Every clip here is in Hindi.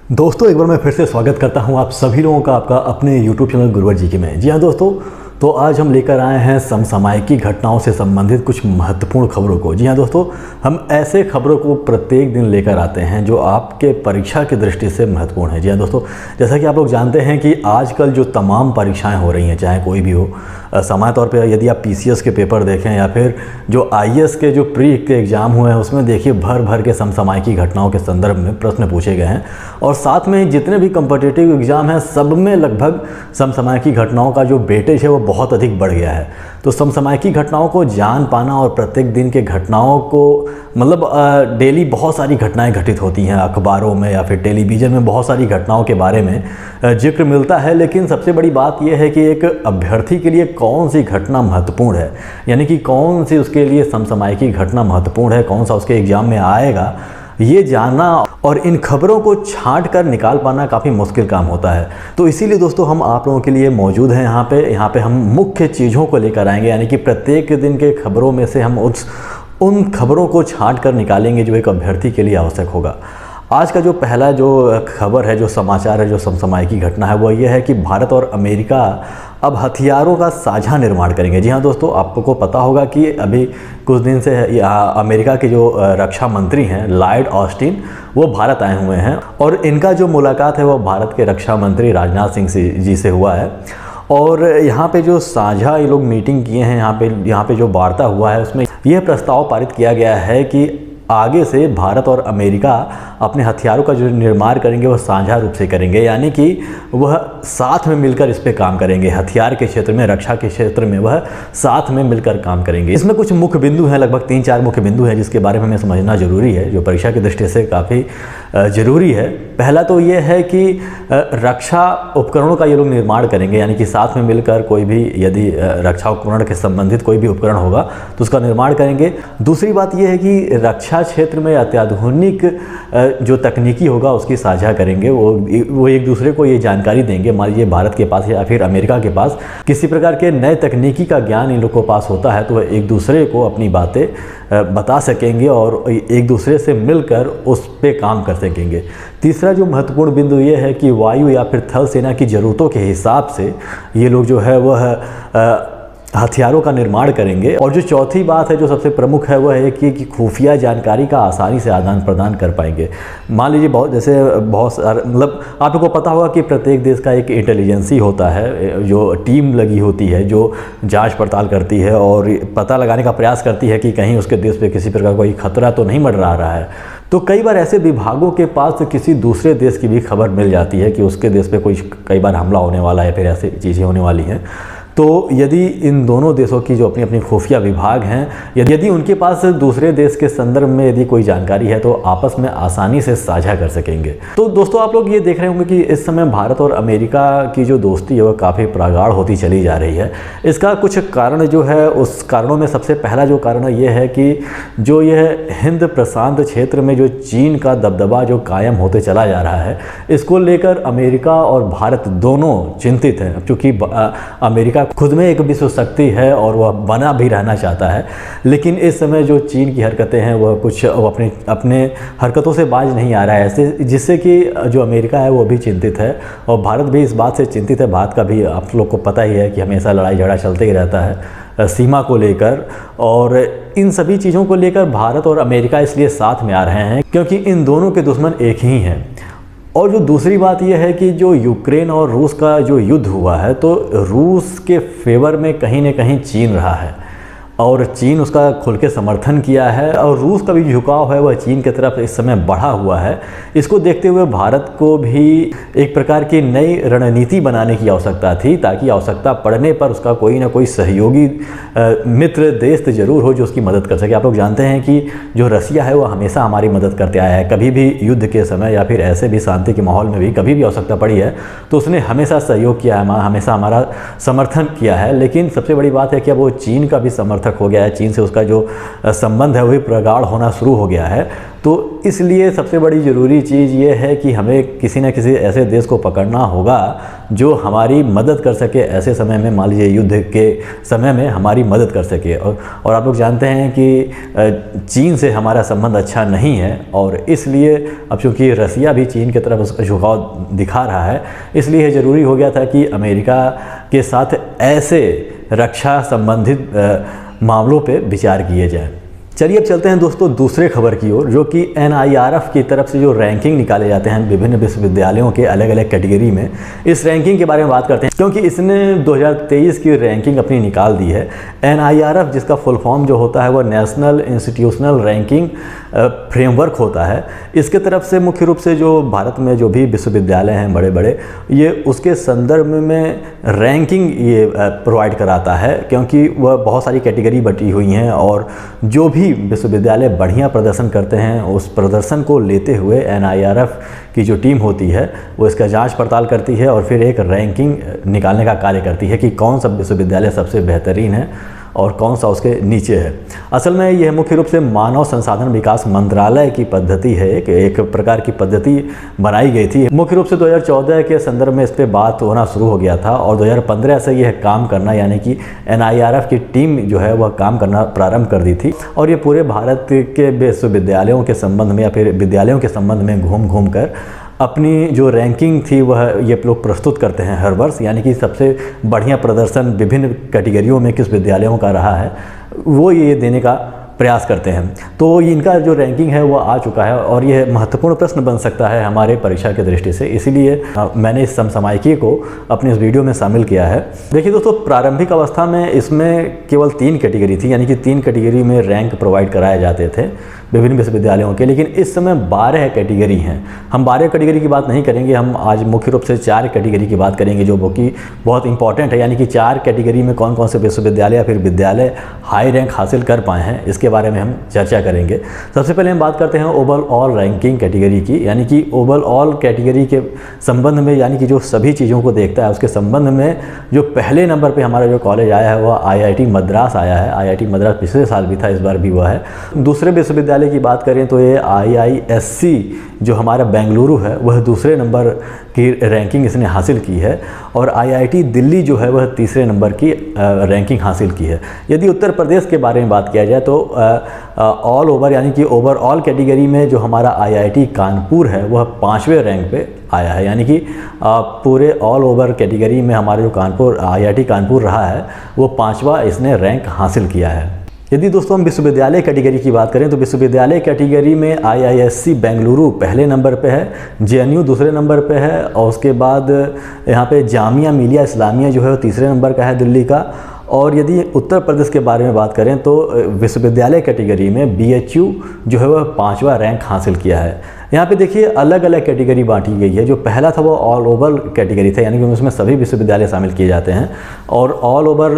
दोस्तों एक बार मैं फिर से स्वागत करता हूं आप सभी लोगों का आपका अपने YouTube चैनल गुरुवर जी के में। जी हाँ दोस्तों, तो आज हम लेकर आए हैं समसामयिकी घटनाओं से संबंधित कुछ महत्वपूर्ण खबरों को। जी हाँ दोस्तों, हम ऐसे खबरों को प्रत्येक दिन लेकर आते हैं जो आपके परीक्षा की दृष्टि से महत्वपूर्ण है। जी हाँ दोस्तों, जैसा कि आप लोग जानते हैं कि आजकल जो तमाम परीक्षाएं हो रही हैं, चाहे कोई भी हो, सामान्य तौर पे यदि आप PCS के पेपर देखें या फिर जो IAS के जो प्री के एग्ज़ाम हुए हैं उसमें देखिए भर भर के समसामयिकी घटनाओं के संदर्भ में प्रश्न पूछे गए हैं। और साथ में जितने भी कम्पिटिटिव एग्ज़ाम हैं सब में लगभग समसामयिकी घटनाओं का जो वेटेज है वो बहुत अधिक बढ़ गया है। तो समसामयिकी घटनाओं को जान पाना और प्रत्येक दिन के घटनाओं को मतलब डेली बहुत सारी घटनाएं घटित होती हैं, अखबारों में या फिर टेलीविज़न में बहुत सारी घटनाओं के बारे में जिक्र मिलता है। लेकिन सबसे बड़ी बात यह है कि एक अभ्यर्थी के लिए कौन सी घटना महत्वपूर्ण है, यानी कि कौन सी उसके लिए समसामयिकी घटना महत्वपूर्ण है, कौन सा उसके एग्ज़ाम में आएगा, ये जानना और इन खबरों को छांट कर निकाल पाना काफ़ी मुश्किल काम होता है। तो इसीलिए दोस्तों हम आप लोगों के लिए मौजूद हैं यहाँ पे हम मुख्य चीज़ों को लेकर आएंगे, यानी कि प्रत्येक दिन के खबरों में से हम उन खबरों को छांट कर निकालेंगे जो एक अभ्यर्थी के लिए आवश्यक होगा। आज का जो पहला जो खबर है, जो समाचार है, जो समसामयिकी घटना है, वो ये है कि भारत और अमेरिका अब हथियारों का साझा निर्माण करेंगे। जी हाँ दोस्तों, आपको पता होगा कि अभी कुछ दिन से अमेरिका के जो रक्षा मंत्री हैं लॉयड ऑस्टिन, वो भारत आए हुए हैं और इनका जो मुलाकात है वो भारत के रक्षा मंत्री राजनाथ सिंह जी से हुआ है। और यहाँ पे जो साझा ये लोग मीटिंग किए हैं, यहाँ पे जो वार्ता हुआ है उसमें यह प्रस्ताव पारित किया गया है कि आगे से भारत और अमेरिका अपने हथियारों का जो निर्माण करेंगे वह साझा रूप से करेंगे, यानी कि वह साथ में मिलकर इस पे काम करेंगे। हथियार के क्षेत्र में, रक्षा के क्षेत्र में वह साथ में मिलकर काम करेंगे। इसमें कुछ मुख्य बिंदु हैं, लगभग 3-4 मुख्य बिंदु हैं जिसके बारे में हमें समझना जरूरी है, जो परीक्षा की दृष्टि से काफ़ी ज़रूरी है। पहला तो ये है कि रक्षा उपकरणों का ये लोग निर्माण करेंगे, यानी कि साथ में मिलकर कोई भी यदि रक्षा उपकरण के संबंधित कोई भी उपकरण होगा तो उसका निर्माण करेंगे। दूसरी बात यह है कि रक्षा क्षेत्र में अत्याधुनिक जो तकनीकी होगा उसकी साझा करेंगे। वो एक दूसरे को ये जानकारी देंगे। मान लीजिए भारत के पास या फिर अमेरिका के पास किसी प्रकार के नए तकनीकी का ज्ञान इन लोगों के पास होता है तो वह एक दूसरे को अपनी बातें बता सकेंगे और एक दूसरे से मिलकर उस पे काम कर सकेंगे। तीसरा जो महत्वपूर्ण बिंदु ये है कि वायु या फिर थल सेना की ज़रूरतों के हिसाब से ये लोग जो है वह हथियारों का निर्माण करेंगे। और जो चौथी बात है जो सबसे प्रमुख है वह है कि खुफिया जानकारी का आसानी से आदान प्रदान कर पाएंगे। मान लीजिए बहुत सारे मतलब आप लोगों को पता होगा कि प्रत्येक देश का एक इंटेलिजेंसी होता है, जो टीम लगी होती है, जो जांच पड़ताल करती है और पता लगाने का प्रयास करती है कि कहीं उसके देश पे किसी प्रकार कोई खतरा तो नहीं मंडरा रहा है। तो कई बार ऐसे विभागों के पास किसी दूसरे देश की भी खबर मिल जाती है कि उसके देश पे कोई कई बार हमला होने वाला है, फिर ऐसी चीज़ें होने वाली हैं। तो यदि इन दोनों देशों की जो अपनी अपनी खुफिया विभाग हैं, यदि उनके पास दूसरे देश के संदर्भ में यदि कोई जानकारी है तो आपस में आसानी से साझा कर सकेंगे। तो दोस्तों आप लोग ये देख रहे होंगे कि इस समय भारत और अमेरिका की जो दोस्ती है वह काफ़ी प्रगाढ़ होती चली जा रही है। इसका कुछ कारण जो है, उस कारणों में सबसे पहला जो कारण ये है कि जो यह हिंद प्रशांत क्षेत्र में जो चीन का दबदबा जो कायम होते चला जा रहा है, इसको लेकर अमेरिका और भारत दोनों चिंतित हैं। चूँकि अमेरिका खुद में एक विश्व शक्ति है और वह बना भी रहना चाहता है, लेकिन इस समय जो चीन की हरकतें हैं वह कुछ अपने हरकतों से बाज नहीं आ रहा है ऐसे, जिससे कि जो अमेरिका है वो भी चिंतित है और भारत भी इस बात से चिंतित है। भारत का भी आप लोग को पता ही है कि हमेशा लड़ाई झगड़ा चलते ही रहता है सीमा को लेकर, और इन सभी चीज़ों को लेकर भारत और अमेरिका इसलिए साथ में आ रहे हैं क्योंकि इन दोनों के दुश्मन एक ही हैं। और जो दूसरी बात यह है कि जो यूक्रेन और रूस का जो युद्ध हुआ है तो रूस के फेवर में कहीं न कहीं चीन रहा है और चीन उसका खुल के समर्थन किया है और रूस का भी झुकाव है वह चीन की तरफ इस समय बढ़ा हुआ है। इसको देखते हुए भारत को भी एक प्रकार की नई रणनीति बनाने की आवश्यकता थी, ताकि आवश्यकता पड़ने पर उसका कोई ना कोई सहयोगी मित्र देश ज़रूर हो जो उसकी मदद कर सके। आप लोग जानते हैं कि जो रसिया है वह हमेशा हमारी मदद करते आया है। कभी भी युद्ध के समय या फिर ऐसे भी शांति के माहौल में भी कभी भी आवश्यकता पड़ी है तो उसने हमेशा सहयोग किया है, हमेशा हमारा समर्थन किया है। लेकिन सबसे बड़ी बात है कि अब वो चीन का भी समर्थन समर्थक हो गया है, चीन से उसका जो संबंध है वही प्रगाढ़ होना शुरू हो गया है। तो इसलिए सबसे बड़ी ज़रूरी चीज़ ये है कि हमें किसी न किसी ऐसे देश को पकड़ना होगा जो हमारी मदद कर सके ऐसे समय में, मान लीजिए युद्ध के समय में हमारी मदद कर सके। और आप लोग जानते हैं कि चीन से हमारा संबंध अच्छा नहीं है, और इसलिए अब चूँकि रसिया भी चीन की तरफ झुकाव दिखा रहा है, इसलिए ज़रूरी हो गया था कि अमेरिका के साथ ऐसे रक्षा संबंधित मामलों पे विचार किए जाए। चलिए अब चलते हैं दोस्तों दूसरे खबर की ओर, जो कि NIRF की तरफ से जो रैंकिंग निकाले जाते हैं विभिन्न विश्वविद्यालयों के अलग अलग कैटेगरी में, इस रैंकिंग के बारे में बात करते हैं, क्योंकि इसने 2023 की रैंकिंग अपनी निकाल दी है। NIRF जिसका फुल फॉर्म जो होता है वह नेशनल इंस्टीट्यूशनल रैंकिंग फ्रेमवर्क होता है। इसके तरफ से मुख्य रूप से जो भारत में जो भी विश्वविद्यालय हैं बड़े बड़े, ये उसके संदर्भ में रैंकिंग ये प्रोवाइड कराता है, क्योंकि वह बहुत सारी कैटेगरी बटी हुई हैं, और जो भी विश्वविद्यालय बढ़िया प्रदर्शन करते हैं उस प्रदर्शन को लेते हुए NIRF की जो टीम होती है वो इसका जांच पड़ताल करती है और फिर एक रैंकिंग निकालने का कार्य करती है कि कौन सा विश्वविद्यालय सबसे बेहतरीन है और कौन सा उसके नीचे है। असल में यह मुख्य रूप से मानव संसाधन विकास मंत्रालय की पद्धति है, एक प्रकार की पद्धति बनाई गई थी। मुख्य रूप से 2014 के संदर्भ में इस पर बात होना शुरू हो गया था, और 2015 से यह काम करना, यानी कि NIRF की टीम जो है वह काम करना प्रारंभ कर दी थी, और ये पूरे भारत के विश्वविद्यालयों के संबंध में या फिर विद्यालयों के संबंध में घूम घूम कर अपनी जो रैंकिंग थी वह ये लोग प्रस्तुत करते हैं हर वर्ष, यानी कि सबसे बढ़िया प्रदर्शन विभिन्न कैटेगरियों में किस विद्यालयों का रहा है वो ये देने का प्रयास करते हैं। तो इनका जो रैंकिंग है वो आ चुका है, और यह महत्वपूर्ण प्रश्न बन सकता है हमारे परीक्षा की दृष्टि से, इसीलिए मैंने इस समसामयिकी को अपने इस वीडियो में शामिल किया है। देखिए दोस्तों, प्रारंभिक अवस्था में इसमें केवल 3 कैटेगरी थी, यानी कि 3 कैटेगरी में रैंक प्रोवाइड कराए जाते थे विभिन्न विश्वविद्यालयों के, लेकिन इस समय 12 कैटेगरी हैं। हम 12 कैटेगरी की बात नहीं करेंगे, हम आज मुख्य रूप से 4 कैटेगरी की बात करेंगे जो कि बहुत इंपॉर्टेंट है, यानी कि 4 कैटेगरी में कौन कौन से विश्वविद्यालय या फिर विद्यालय हाई रैंक हासिल कर पाए हैं, इसके बारे में हम चर्चा करेंगे। सबसे पहले हम बात करते हैं ओवरऑल रैंकिंग कैटेगरी की, यानी कि ओवरऑल कैटेगरी के संबंध में, यानी कि जो सभी चीज़ों को देखता है उसके संबंध में जो पहले नंबर पे हमारा जो कॉलेज आया है वह IIT मद्रास आया है। IIT मद्रास पिछले साल भी था, इस बार भी हुआ है। दूसरे विश्वविद्यालय की बात करें तो ये IISc जो हमारा बेंगलुरु है वह दूसरे नंबर की रैंकिंग इसने हासिल की है, और IIT दिल्ली जो है वह तीसरे नंबर की रैंकिंग हासिल की है। यदि उत्तर प्रदेश के बारे में बात किया जाए तो ऑल ओवर, यानी कि ओवरऑल कैटेगरी में जो हमारा IIT कानपुर है वह 5वें रैंक पे आया है, यानी कि पूरे ऑल ओवर कैटेगरी में हमारा जो IIT कानपुर रहा है वो 5वां इसने रैंक हासिल किया है। यदि दोस्तों हम विश्वविद्यालय कैटेगरी की बात करें तो विश्वविद्यालय कैटेगरी में IISc बेंगलुरु पहले नंबर पे है, JNU दूसरे नंबर पे है, और उसके बाद यहाँ पे जामिया मिलिया इस्लामिया जो है वो तीसरे नंबर का है दिल्ली का। और यदि उत्तर प्रदेश के बारे में बात करें तो विश्वविद्यालय कैटेगरी में BHU जो है वह 5वां रैंक हासिल किया है। यहाँ पे देखिए अलग अलग कैटेगरी बांटी गई है। जो पहला था वो ऑल ओवर कैटेगरी था, यानी कि उसमें सभी विश्वविद्यालय शामिल किए जाते हैं, और ऑल ओवर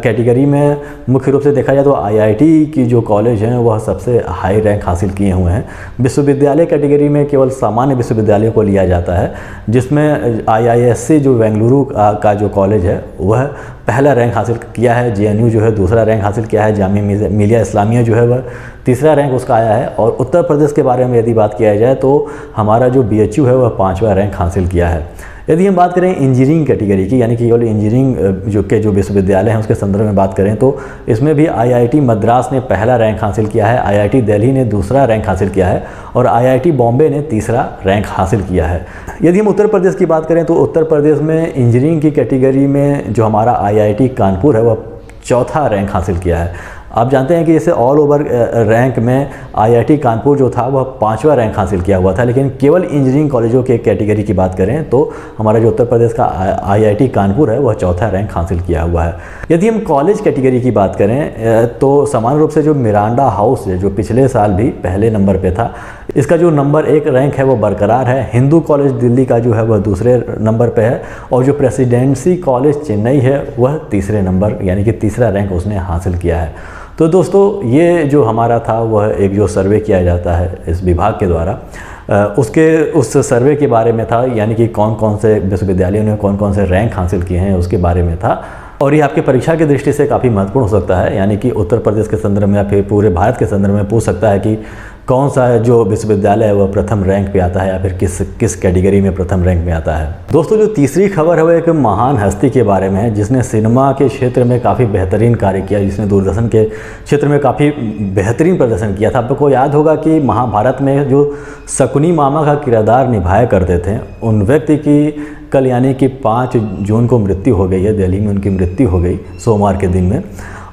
कैटेगरी में मुख्य रूप से देखा जाए तो IIT की जो कॉलेज हैं वह सबसे हाई रैंक हासिल किए हुए हैं। विश्वविद्यालय कैटेगरी में केवल सामान्य विश्वविद्यालयों को लिया जाता है, जिसमें IISc जो बेंगलुरु का जो कॉलेज है वह पहला रैंक हासिल किया है, JNU जो है दूसरा रैंक हासिल किया है, जामिया मिलिया इस्लामिया जो है वह तीसरा रैंक उसका आया है। और उत्तर प्रदेश के बारे में यदि बात किया जाए तो हमारा जो BHU है वह 5वां रैंक हासिल किया है। यदि हम बात करें इंजीनियरिंग कैटेगरी की, यानी कि केवल इंजीनियरिंग जो विश्वविद्यालय हैं उसके संदर्भ में बात करें तो इसमें भी IIT मद्रास ने पहला रैंक हासिल किया है, IIT दिल्ली ने दूसरा रैंक हासिल किया है, और IIT बॉम्बे ने तीसरा रैंक हासिल किया है। यदि हम उत्तर प्रदेश की बात करें तो उत्तर प्रदेश में इंजीनियरिंग की कैटेगरी में जो हमारा IIT कानपुर है वह 4था रैंक हासिल किया है। आप जानते हैं कि जैसे ऑल ओवर रैंक में IIT कानपुर जो था वह 5वां रैंक हासिल किया हुआ था, लेकिन केवल इंजीनियरिंग कॉलेजों के कैटेगरी की बात करें तो हमारा जो उत्तर प्रदेश का IIT कानपुर है वह 4था रैंक हासिल किया हुआ है। यदि हम कॉलेज कैटेगरी की बात करें तो सामान्य रूप से जो मिरांडा हाउस है जो पिछले साल भी पहले नंबर पे था, इसका जो नंबर 1 रैंक है वो बरकरार है। हिंदू कॉलेज दिल्ली का जो है वह दूसरे नंबर पे है, और जो प्रेसिडेंसी कॉलेज चेन्नई है वह तीसरे नंबर, यानी कि तीसरा रैंक उसने हासिल किया है। तो दोस्तों ये जो हमारा था वह एक जो सर्वे किया जाता है इस विभाग के द्वारा, उस सर्वे के बारे में था, यानी कि कौन कौन से विश्वविद्यालयों ने कौन कौन से रैंक हासिल किए हैं उसके बारे में था। और ये आपकी परीक्षा की दृष्टि से काफ़ी महत्वपूर्ण हो सकता है, यानी कि उत्तर प्रदेश के संदर्भ में या फिर पूरे भारत के संदर्भ में पूछ सकता है कि कौन सा जो विश्वविद्यालय है वह प्रथम रैंक पे आता है या फिर किस कैटेगरी में प्रथम रैंक में आता है। दोस्तों, जो तीसरी खबर है वो एक महान हस्ती के बारे में है जिसने सिनेमा के क्षेत्र में काफ़ी बेहतरीन कार्य किया, जिसने दूरदर्शन के क्षेत्र में काफ़ी बेहतरीन प्रदर्शन किया था। आपको याद होगा कि महाभारत में जो शकुनी मामा का किरदार निभाया करते थे, उन व्यक्ति की कल यानी कि 5 जून को मृत्यु हो गई है। दिल्ली में उनकी मृत्यु हो गई सोमवार के दिन में।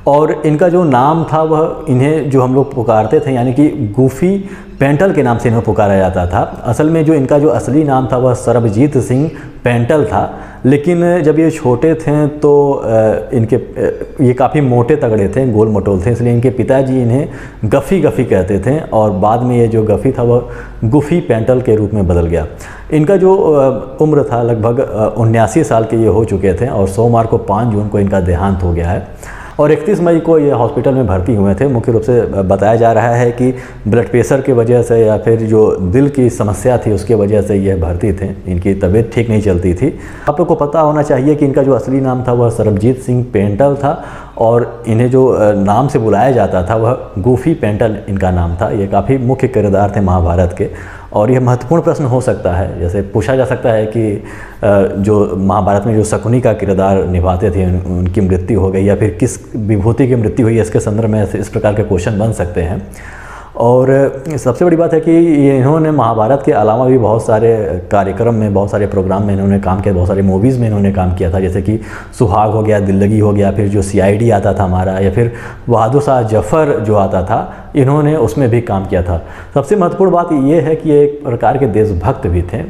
और इनका जो नाम था वह, इन्हें जो हम लोग पुकारते थे यानी कि गूफी पेंटल के नाम से इन्हें पुकारा जाता था। असल में जो इनका जो असली नाम था वह सरबजीत सिंह पेंटल था, लेकिन जब ये छोटे थे तो ये काफ़ी मोटे तगड़े थे, गोल मटोल थे, इसलिए इनके पिताजी इन्हें गफ़ी कहते थे और बाद में ये जो गफ़ी था वह गूफी पेंटल के रूप में बदल गया। इनका जो उम्र था लगभग 79 साल के ये हो चुके थे और सोमवार को 5 जून को इनका देहांत हो गया है और 31 मई को ये हॉस्पिटल में भर्ती हुए थे। मुख्य रूप से बताया जा रहा है कि ब्लड प्रेशर की वजह से या फिर जो दिल की समस्या थी उसकी वजह से ये भर्ती थे, इनकी तबीयत ठीक नहीं चलती थी। आप लोग को पता होना चाहिए कि इनका जो असली नाम था वह सरबजीत सिंह पेंटल था और इन्हें जो नाम से बुलाया जाता था वह गूफी पेंटल इनका नाम था। ये काफ़ी मुख्य किरदार थे महाभारत के और यह महत्वपूर्ण प्रश्न हो सकता है, जैसे पूछा जा सकता है कि जो महाभारत में जो शकुनी का किरदार निभाते थे उनकी मृत्यु हो गई या फिर किस विभूति की मृत्यु हुई, इसके संदर्भ में इस प्रकार के क्वेश्चन बन सकते हैं। और सबसे बड़ी बात है कि इन्होंने महाभारत के अलावा भी बहुत सारे कार्यक्रम में, बहुत सारे प्रोग्राम में इन्होंने काम किया, बहुत सारे मूवीज़ में इन्होंने काम किया था, जैसे कि सुहाग हो गया, दिल लगी हो गया, फिर जो CID आता था हमारा, या फिर बहादुर शाह जफ़र जो आता था, इन्होंने उसमें भी काम किया था। सबसे महत्वपूर्ण बात ये है कि ये एक प्रकार के देशभक्त भी थे।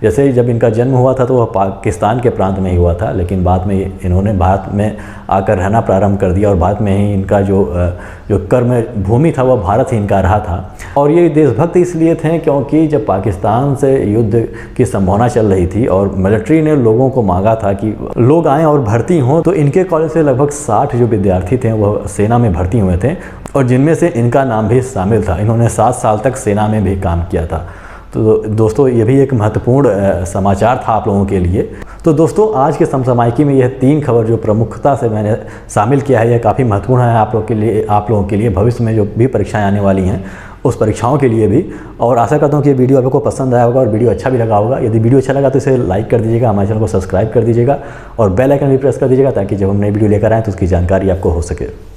जैसे जब इनका जन्म हुआ था तो वह पाकिस्तान के प्रांत में ही हुआ था, लेकिन बाद में इन्होंने भारत में आकर रहना प्रारंभ कर दिया और बाद में ही इनका जो कर्म भूमि था वह भारत ही इनका रहा था। और ये देशभक्त इसलिए थे क्योंकि जब पाकिस्तान से युद्ध की संभावना चल रही थी और मिलिट्री ने लोगों को मांगा था कि लोग आएँ और भर्ती हों, तो इनके कॉलेज से लगभग 60 जो विद्यार्थी थे वह सेना में भर्ती हुए थे और जिनमें से इनका नाम भी शामिल था। इन्होंने 7 साल तक सेना में भी काम किया था। तो दोस्तों, ये भी एक महत्वपूर्ण समाचार था आप लोगों के लिए। तो दोस्तों, आज के समसामयिकी में यह 3 खबर जो प्रमुखता से मैंने शामिल किया है, यह काफ़ी महत्वपूर्ण है आप लोगों के लिए भविष्य में जो भी परीक्षाएं आने वाली हैं उस परीक्षाओं के लिए भी। और आशा करता हूँ कि ये वीडियो आप लोगों को पसंद आया होगा और वीडियो अच्छा भी लगा होगा। यदि वीडियो अच्छा लगा तो इसे लाइक कर दीजिएगा, हमारे चैनल को सब्सक्राइब कर दीजिएगा और बेल आइकन भी प्रेस कर दीजिएगा ताकि जब हम नई वीडियो लेकर आएँ तो उसकी जानकारी आपको हो सके।